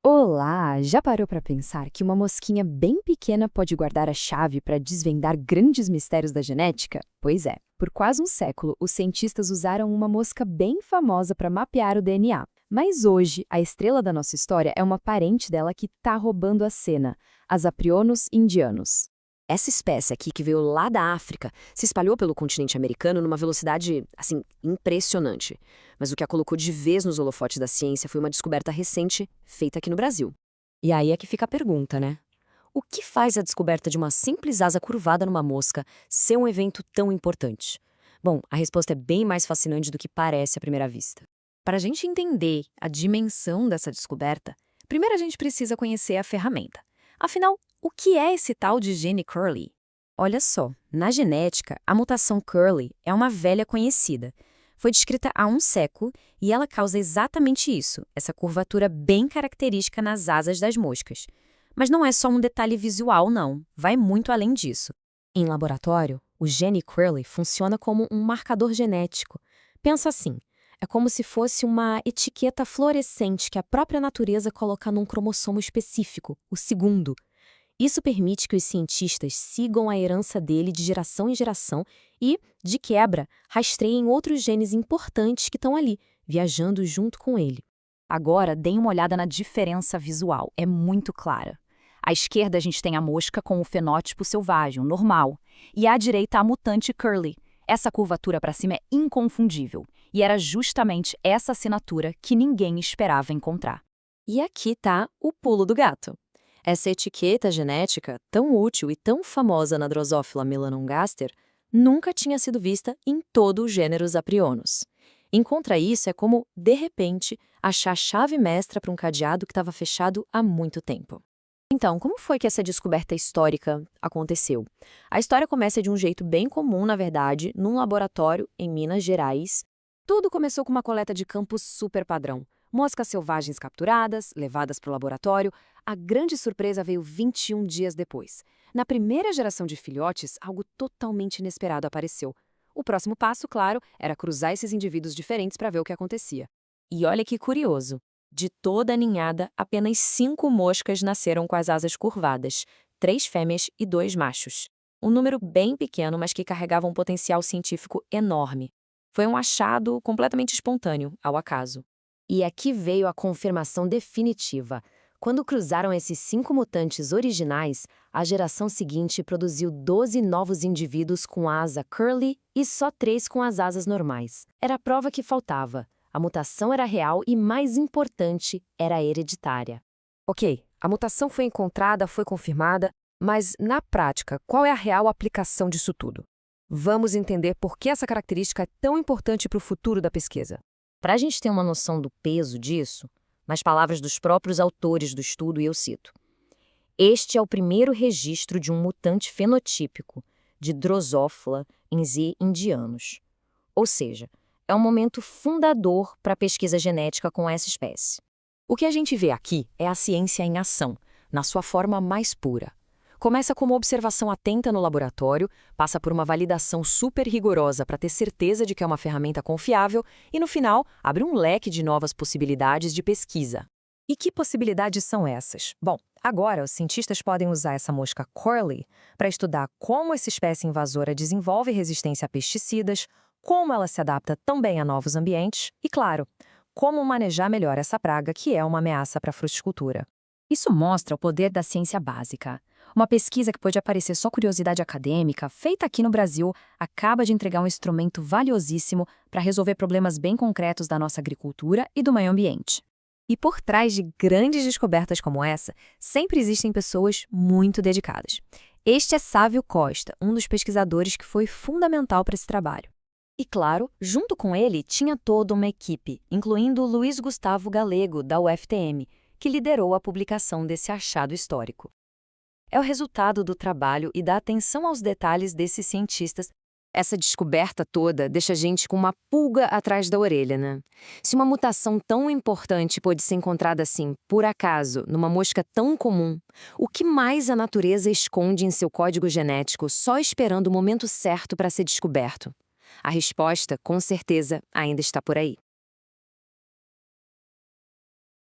Olá! Já parou para pensar que uma mosquinha bem pequena pode guardar a chave para desvendar grandes mistérios da genética? Pois é, por quase um século, os cientistas usaram uma mosca bem famosa para mapear o DNA. Mas hoje, a estrela da nossa história é uma parente dela que está roubando a cena, as Aprionos indianos. Essa espécie aqui, que veio lá da África, se espalhou pelo continente americano numa velocidade, assim, impressionante. Mas o que a colocou de vez nos holofotes da ciência foi uma descoberta recente, feita aqui no Brasil. E aí é que fica a pergunta, né? O que faz a descoberta de uma simples asa curvada numa mosca ser um evento tão importante? Bom, a resposta é bem mais fascinante do que parece à primeira vista. Para a gente entender a dimensão dessa descoberta, primeiro a gente precisa conhecer a ferramenta. Afinal, o que é esse tal de gene Curly? Olha só, na genética, a mutação Curly é uma velha conhecida. Foi descrita há um século e ela causa exatamente isso, essa curvatura bem característica nas asas das moscas. Mas não é só um detalhe visual, não. Vai muito além disso. Em laboratório, o gene Curly funciona como um marcador genético. Pensa assim, é como se fosse uma etiqueta fluorescente que a própria natureza coloca num cromossomo específico, o segundo. Isso permite que os cientistas sigam a herança dele de geração em geração e, de quebra, rastreiem outros genes importantes que estão ali, viajando junto com ele. Agora, deem uma olhada na diferença visual. É muito clara. À esquerda, a gente tem a mosca com o fenótipo selvagem, o normal. E à direita, a mutante Curly. Essa curvatura para cima é inconfundível. E era justamente essa assinatura que ninguém esperava encontrar. E aqui está o pulo do gato. Essa etiqueta genética, tão útil e tão famosa na Drosophila melanogaster, nunca tinha sido vista em todo o gênero Aprionos. Encontrar isso é como, de repente, achar a chave mestra para um cadeado que estava fechado há muito tempo. Então, como foi que essa descoberta histórica aconteceu? A história começa de um jeito bem comum, na verdade, num laboratório em Minas Gerais. Tudo começou com uma coleta de campo super padrão. Moscas selvagens capturadas, levadas para o laboratório. A grande surpresa veio 21 dias depois. Na primeira geração de filhotes, algo totalmente inesperado apareceu. O próximo passo, claro, era cruzar esses indivíduos diferentes para ver o que acontecia. E olha que curioso. De toda a ninhada, apenas 5 moscas nasceram com as asas curvadas, 3 fêmeas e 2 machos. Um número bem pequeno, mas que carregava um potencial científico enorme. Foi um achado completamente espontâneo, ao acaso. E aqui veio a confirmação definitiva. Quando cruzaram esses 5 mutantes originais, a geração seguinte produziu 12 novos indivíduos com asa curly e só 3 com as asas normais. Era a prova que faltava. A mutação era real e, mais importante, era hereditária. Ok, a mutação foi encontrada, foi confirmada, mas, na prática, qual é a real aplicação disso tudo? Vamos entender por que essa característica é tão importante para o futuro da pesquisa. Para a gente ter uma noção do peso disso, nas palavras dos próprios autores do estudo, e eu cito: este é o primeiro registro de um mutante fenotípico de Drosophila em Z indianos. Ou seja, é um momento fundador para a pesquisa genética com essa espécie. O que a gente vê aqui é a ciência em ação, na sua forma mais pura. Começa com uma observação atenta no laboratório, passa por uma validação super rigorosa para ter certeza de que é uma ferramenta confiável e, no final, abre um leque de novas possibilidades de pesquisa. E que possibilidades são essas? Bom, agora os cientistas podem usar essa mosca Curly para estudar como essa espécie invasora desenvolve resistência a pesticidas, como ela se adapta também a novos ambientes e, claro, como manejar melhor essa praga que é uma ameaça para a fruticultura. Isso mostra o poder da ciência básica. Uma pesquisa que pode parecer só curiosidade acadêmica, feita aqui no Brasil, acaba de entregar um instrumento valiosíssimo para resolver problemas bem concretos da nossa agricultura e do meio ambiente. E por trás de grandes descobertas como essa, sempre existem pessoas muito dedicadas. Este é Sávio Costa, um dos pesquisadores que foi fundamental para esse trabalho. E claro, junto com ele tinha toda uma equipe, incluindo Luiz Gustavo Galego, da UFTM, que liderou a publicação desse achado histórico. É o resultado do trabalho e da atenção aos detalhes desses cientistas. Essa descoberta toda deixa a gente com uma pulga atrás da orelha, né? Se uma mutação tão importante pôde ser encontrada assim, por acaso, numa mosca tão comum, o que mais a natureza esconde em seu código genético só esperando o momento certo para ser descoberto? A resposta, com certeza, ainda está por aí.